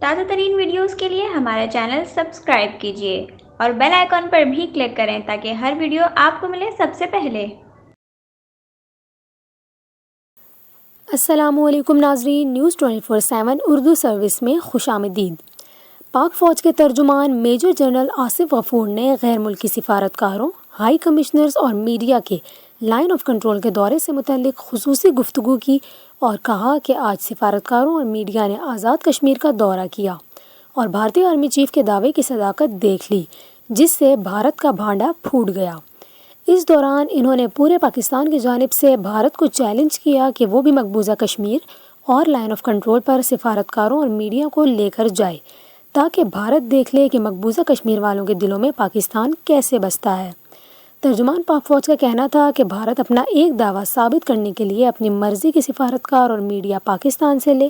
تازہ ترین ویڈیوز کے لیے ہمارا چینل سبسکرائب کیجیے اور بیل آئیکن پر بھی کلک کریں تاکہ ہر ویڈیو آپ کو ملے سب سے پہلے۔ السلام علیکم ناظرین، نیوز 24/7 اردو سروس میں خوش آمدید۔ پاک فوج کے ترجمان میجر جنرل آصف غفور نے غیر ملکی سفارتکاروں، ہائی کمشنرز اور میڈیا کے لائن آف کنٹرول کے دورے سے متعلق خصوصی گفتگو کی اور کہا کہ آج سفارتکاروں اور میڈیا نے آزاد کشمیر کا دورہ کیا اور بھارتی آرمی چیف کے دعوے کی صداقت دیکھ لی، جس سے بھارت کا بھانڈا پھوٹ گیا۔ اس دوران انہوں نے پورے پاکستان کی جانب سے بھارت کو چیلنج کیا کہ وہ بھی مقبوضہ کشمیر اور لائن آف کنٹرول پر سفارتکاروں اور میڈیا کو لے کر جائے تاکہ بھارت دیکھ لے کہ مقبوضہ کشمیر والوں کے دلوں میں پاکستان کیسے بستا ہے۔ ترجمان پاک فوج کا کہنا تھا کہ بھارت اپنا ایک دعویٰ ثابت کرنے کے لیے اپنی مرضی کے سفارتکار اور میڈیا پاکستان سے لے،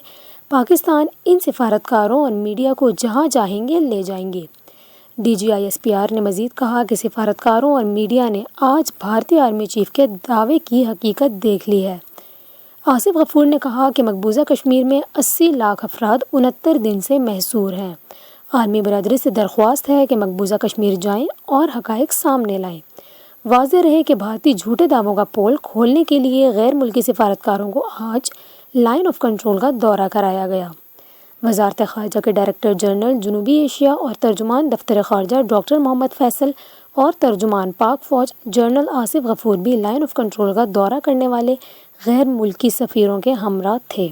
پاکستان ان سفارتکاروں اور میڈیا کو جہاں چاہیں گے لے جائیں گے۔ DGISPR نے مزید کہا کہ سفارتکاروں اور میڈیا نے آج بھارتی آرمی چیف کے دعوے کی حقیقت دیکھ لی ہے۔ آصف غفور نے کہا کہ مقبوضہ کشمیر میں 80 لاکھ افراد 69 دن سے محصور ہیں۔ آرمی برادری سے درخواست ہے کہ مقبوضہ کشمیر جائیں اور حقائق سامنے لائیں۔ واضح رہے کہ بھارتی جھوٹے دعووں کا پول کھولنے کے لیے غیر ملکی سفارتکاروں کو آج لائن آف کنٹرول کا دورہ کرایا گیا۔ وزارت خارجہ کے ڈائریکٹر جنرل جنوبی ایشیا اور ترجمان دفتر خارجہ ڈاکٹر محمد فیصل اور ترجمان پاک فوج جنرل آصف غفور بھی لائن آف کنٹرول کا دورہ کرنے والے غیر ملکی سفیروں کے ہمراہ تھے۔